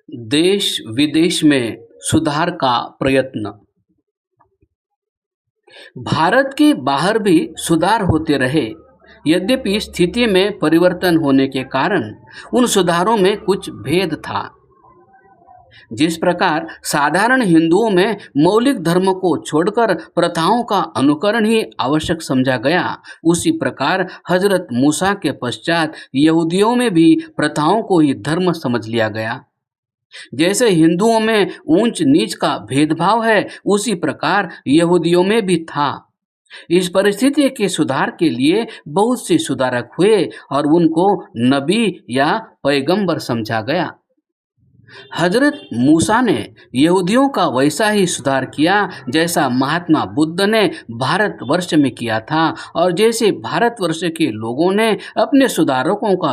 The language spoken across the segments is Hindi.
देश विदेश में सुधार का प्रयत्न। भारत के बाहर भी सुधार होते रहे, यद्यपि स्थिति में परिवर्तन होने के कारण उन सुधारों में कुछ भेद था। जिस प्रकार साधारण हिंदुओं में मौलिक धर्म को छोड़कर प्रथाओं का अनुकरण ही आवश्यक समझा गया, उसी प्रकार हजरत मूसा के पश्चात यहूदियों में भी प्रथाओं को ही धर्म समझ लिया गया। जैसे हिंदुओं में ऊंच नीच का भेदभाव है, उसी प्रकार यहूदियों में भी था। इस परिस्थिति के सुधार के लिए बहुत से सुधारक हुए और उनको नबी या पैगंबर समझा गया। हजरत मूसा ने यहूदियों का वैसा ही सुधार किया जैसा महात्मा बुद्ध ने भारतवर्ष में किया था, और जैसे भारतवर्ष के लोगों ने अपने सुधारकों का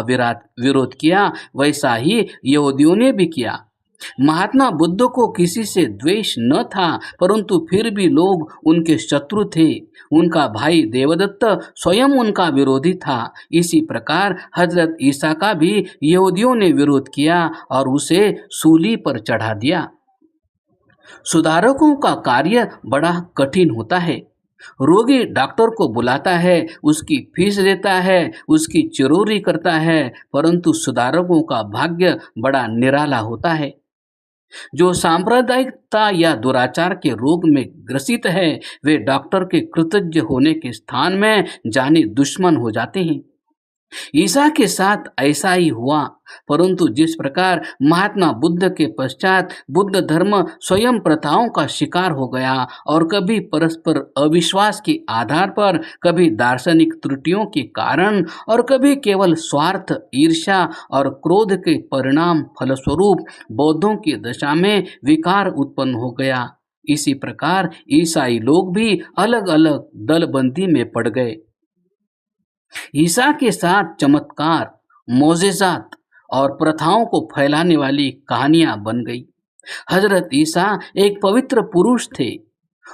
विरोध किया, वैसा ही यहूदियों ने भी किया। महात्मा बुद्ध को किसी से द्वेष न था, परंतु फिर भी लोग उनके शत्रु थे। उनका भाई देवदत्त स्वयं उनका विरोधी था। इसी प्रकार हजरत ईसा का भी यहूदियों ने विरोध किया और उसे सूली पर चढ़ा दिया। सुधारकों का कार्य बड़ा कठिन होता है। रोगी डॉक्टर को बुलाता है, उसकी फीस देता है, उसकी चिरौरी करता है, परंतु सुधारकों का भाग्य बड़ा निराला होता है। जो सांप्रदायिकता या दुराचार के रोग में ग्रसित है, वे डॉक्टर के कृतज्ञ होने के स्थान में जाने दुश्मन हो जाते हैं। ईसा के साथ ऐसा ही हुआ, परंतु जिस प्रकार महात्मा बुद्ध के पश्चात बुद्ध धर्म स्वयं प्रथाओं का शिकार हो गया और कभी परस्पर अविश्वास के आधार पर, कभी दार्शनिक त्रुटियों के कारण और कभी केवल स्वार्थ, ईर्ष्या और क्रोध के परिणाम फलस्वरूप बौद्धों की दशा में विकार उत्पन्न हो गया, इसी प्रकार ईसाई लोग भी अलग अलग दलबंदी में पड़ गए। ईसा के साथ चमत्कार, मोजेज़ात और प्रथाओं को फैलाने वाली कहानियां बन गई। हजरत ईसा एक पवित्र पुरुष थे।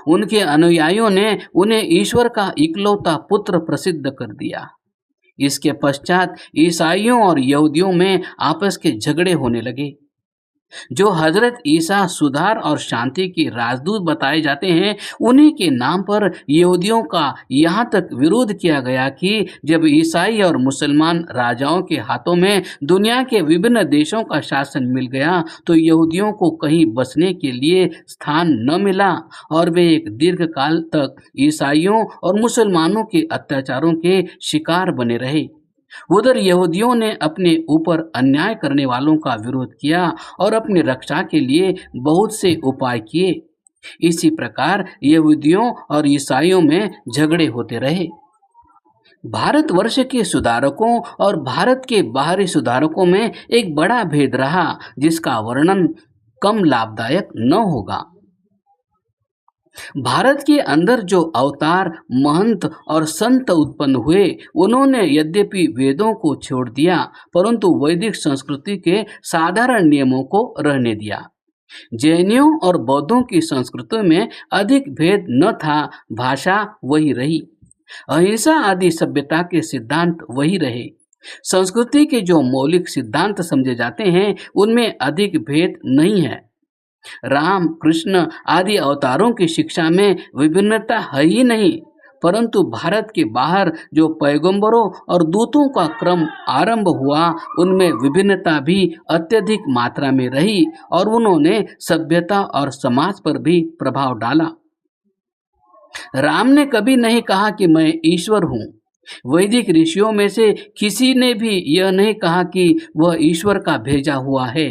उनके अनुयायियों ने उन्हें ईश्वर का इकलौता पुत्र प्रसिद्ध कर दिया। इसके पश्चात ईसाइयों और यहूदियों में आपस के झगड़े होने लगे। जो हजरत ईसा सुधार और शांति के राजदूत बताए जाते हैं, उन्हीं के नाम पर यहूदियों का यहाँ तक विरोध किया गया कि जब ईसाई और मुसलमान राजाओं के हाथों में दुनिया के विभिन्न देशों का शासन मिल गया, तो यहूदियों को कहीं बसने के लिए स्थान न मिला और वे एक दीर्घ काल तक ईसाइयों और मुसलमानों के अत्याचारों के शिकार बने रहे। उधर यहूदियों ने अपने ऊपर अन्याय करने वालों का विरोध किया और अपनी रक्षा के लिए बहुत से उपाय किए। इसी प्रकार यहूदियों और ईसाइयों में झगड़े होते रहे। भारतवर्ष के सुधारकों और भारत के बाहरी सुधारकों में एक बड़ा भेद रहा, जिसका वर्णन कम लाभदायक न होगा। भारत के अंदर जो अवतार, महंत और संत उत्पन्न हुए, उन्होंने यद्यपि वेदों को छोड़ दिया, परंतु वैदिक संस्कृति के साधारण नियमों को रहने दिया। जैनियों और बौद्धों की संस्कृति में अधिक भेद न था, भाषा वही रही, अहिंसा आदि सभ्यता के सिद्धांत वही रहे। संस्कृति के जो मौलिक सिद्धांत समझे जाते हैं, उनमें अधिक भेद नहीं है। राम, कृष्ण आदि अवतारों की शिक्षा में विभिन्नता है ही नहीं, परंतु भारत के बाहर जो पैगंबरों और दूतों का क्रम आरंभ हुआ, उनमें विभिन्नता भी अत्यधिक मात्रा में रही और उन्होंने सभ्यता और समाज पर भी प्रभाव डाला। राम ने कभी नहीं कहा कि मैं ईश्वर हूँ। वैदिक ऋषियों में से किसी ने भी यह नहीं कहा कि वह ईश्वर का भेजा हुआ है,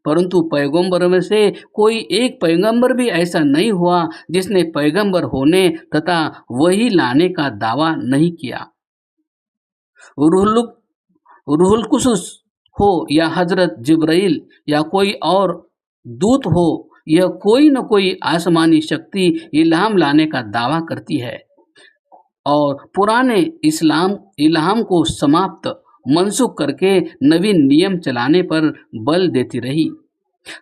परंतु पैगंबर में से कोई एक पैगंबर भी ऐसा नहीं हुआ जिसने पैगंबर होने तथा वही लाने का दावा नहीं किया। रूहुल कुदुस हो या हजरत जिब्राइल या कोई और दूत हो, यह कोई न कोई आसमानी शक्ति इल्हाम लाने का दावा करती है और पुराने इल्हाम को समाप्त मनसूख करके नवीन नियम चलाने पर बल देती रही।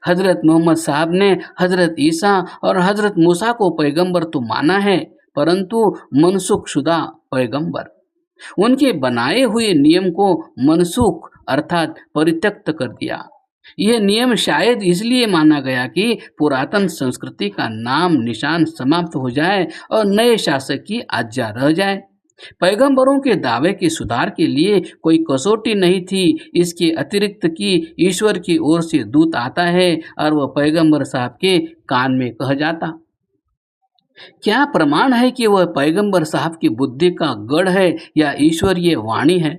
हजरत मोहम्मद साहब ने हजरत ईसा और हजरत मूसा को पैगंबर तो माना है, परंतु मनसूख शुदा पैगंबर। उनके बनाए हुए नियम को मनसूख अर्थात परित्यक्त कर दिया। यह नियम शायद इसलिए माना गया कि पुरातन संस्कृति का नाम निशान समाप्त हो जाए और नए शासक की आज्ञा रह जाए। पैगंबरों के दावे के सुधार के लिए कोई कसौटी नहीं थी, इसके अतिरिक्त कि ईश्वर की ओर से दूत आता है और वह पैगंबर साहब के कान में कह जाता। क्या प्रमाण है कि वह पैगंबर साहब की बुद्धि का गढ़ है या ईश्वरीय वाणी है?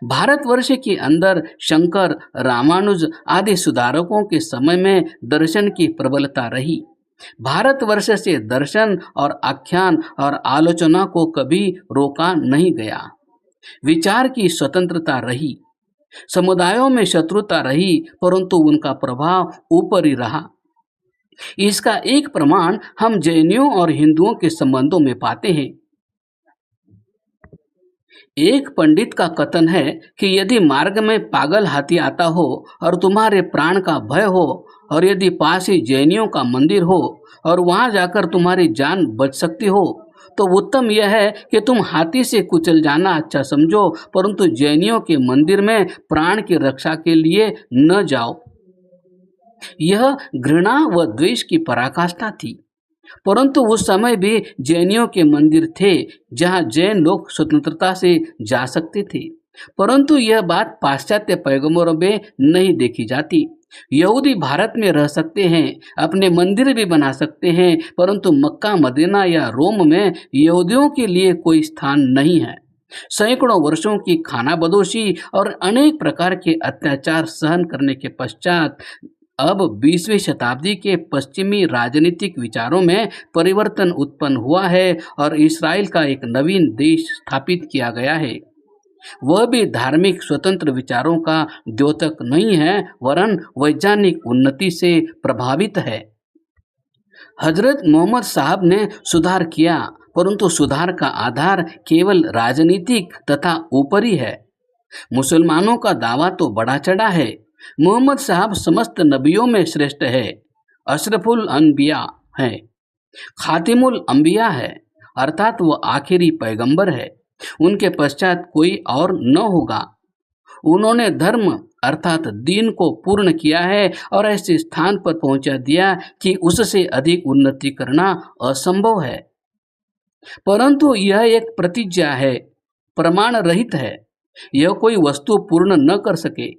भारतवर्ष के अंदर शंकर, रामानुज आदि सुधारकों के समय में दर्शन की प्रबलता रही। भारतवर्ष से दर्शन और आख्यान और आलोचना को कभी रोका नहीं गया। विचार की स्वतंत्रता रही, समुदायों में शत्रुता रही, परंतु उनका प्रभाव ऊपर ही रहा। इसका एक प्रमाण हम जैनियों और हिंदुओं के संबंधों में पाते हैं। एक पंडित का कथन है कि यदि मार्ग में पागल हाथी आता हो और तुम्हारे प्राण का भय हो, और यदि पास ही जैनियों का मंदिर हो और वहां जाकर तुम्हारी जान बच सकती हो, तो उत्तम यह है कि तुम हाथी से कुचल जाना अच्छा समझो, परंतु जैनियों के मंदिर में प्राण की रक्षा के लिए न जाओ। यह घृणा व द्वेष की पराकाष्ठा थी। परंतु उस समय भी जैनियों के मंदिर थे जहां जैन लोग स्वतंत्रता से जा सकते थे, परंतु यह बात पाश्चात्य पैगंबरों में नहीं देखी जाती। यहूदी भारत में रह सकते हैं, अपने मंदिर भी बना सकते हैं, परंतु मक्का, मदीना या रोम में यहूदियों के लिए कोई स्थान नहीं है। सैकड़ों वर्षों की खानाबदोशी और अनेक प्रकार के अत्याचार सहन करने के पश्चात अब 20वीं शताब्दी के पश्चिमी राजनीतिक विचारों में परिवर्तन उत्पन्न हुआ है और इस्राएल का एक नवीन देश स्थापित किया गया है। वह भी धार्मिक स्वतंत्र विचारों का द्योतक नहीं है, वरन वैज्ञानिक उन्नति से प्रभावित है। हजरत मोहम्मद साहब ने सुधार किया, परंतु सुधार का आधार केवल राजनीतिक तथा ऊपरी है। मुसलमानों का दावा तो बड़ा चढ़ा है, मोहम्मद साहब समस्त नबियों में श्रेष्ठ है, अशरफुल अनबिया है, खातिमुल अंबिया है, अर्थात वो आखिरी पैगंबर है, उनके पश्चात कोई और न होगा। उन्होंने धर्म अर्थात दीन को पूर्ण किया है और ऐसे स्थान पर पहुंचा दिया कि उससे अधिक उन्नति करना असंभव है। परंतु यह एक प्रतिज्ञा है, प्रमाण रहित है। यह कोई वस्तु पूर्ण न कर सके।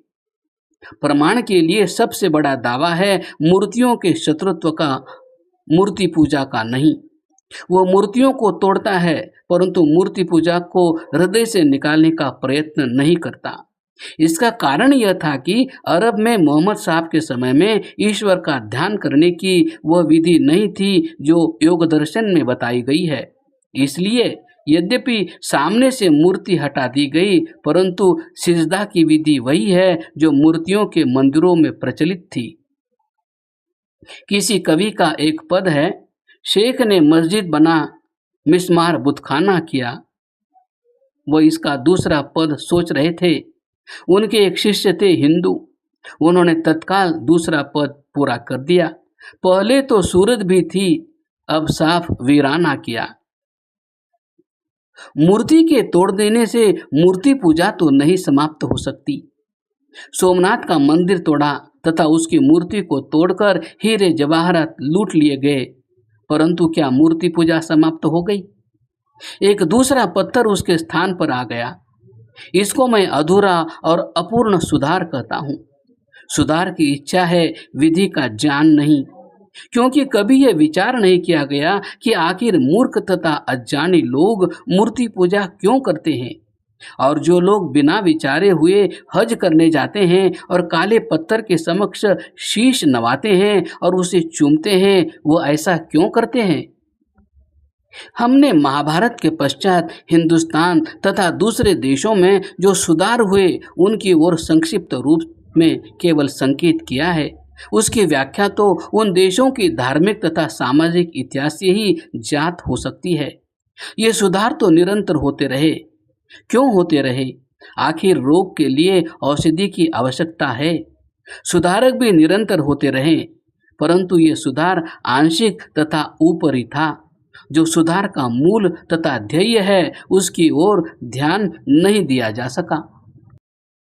प्रमाण के लिए सबसे बड़ा दावा है मूर्तियों के शत्रुत्व का, मूर्ति पूजा का नहीं। वो मूर्तियों को तोड़ता है, परंतु मूर्ति पूजा को हृदय से निकालने का प्रयत्न नहीं करता। इसका कारण यह था कि अरब में मोहम्मद साहब के समय में ईश्वर का ध्यान करने की वह विधि नहीं थी जो योग दर्शन में बताई गई है। इसलिए यद्यपि सामने से मूर्ति हटा दी गई, परंतु सिजदा की विधि वही है जो मूर्तियों के मंदिरों में प्रचलित थी। किसी कवि का एक पद है, शेख ने मस्जिद बना मिस्मार बुतखाना किया। वह इसका दूसरा पद सोच रहे थे। उनके एक शिष्य थे हिंदू, उन्होंने तत्काल दूसरा पद पूरा कर दिया। पहले तो सूरत भी थी, अब साफ वीराना किया। मूर्ति के तोड़ देने से मूर्ति पूजा तो नहीं समाप्त हो सकती। सोमनाथ का मंदिर तोड़ा तथा उसकी मूर्ति को तोड़कर हीरे जवाहरात लूट लिए गए, परंतु क्या मूर्ति पूजा समाप्त हो गई? एक दूसरा पत्थर उसके स्थान पर आ गया। इसको मैं अधूरा और अपूर्ण सुधार कहता हूँ। सुधार की इच्छा है, विधि का ज्ञान नहीं, क्योंकि कभी यह विचार नहीं किया गया कि आखिर मूर्ख तथा अज्ञानी लोग मूर्ति पूजा क्यों करते हैं, और जो लोग बिना विचारे हुए हज करने जाते हैं और काले पत्थर के समक्ष शीश नवाते हैं और उसे चूमते हैं, वो ऐसा क्यों करते हैं। हमने महाभारत के पश्चात हिंदुस्तान तथा दूसरे देशों में जो सुधार हुए उनकी ओर संक्षिप्त रूप में केवल संकेत किया है। उसकी व्याख्या तो उन देशों की धार्मिक तथा सामाजिक इतिहास से ही ज्ञात हो सकती है। ये सुधार तो निरंतर होते रहे। क्यों होते रहे? आखिर रोग के लिए औषधि की आवश्यकता है। सुधारक भी निरंतर होते रहे, परंतु ये सुधार आंशिक तथा ऊपरी था। जो सुधार का मूल तथा ध्येय है, उसकी ओर ध्यान नहीं दिया जा सका।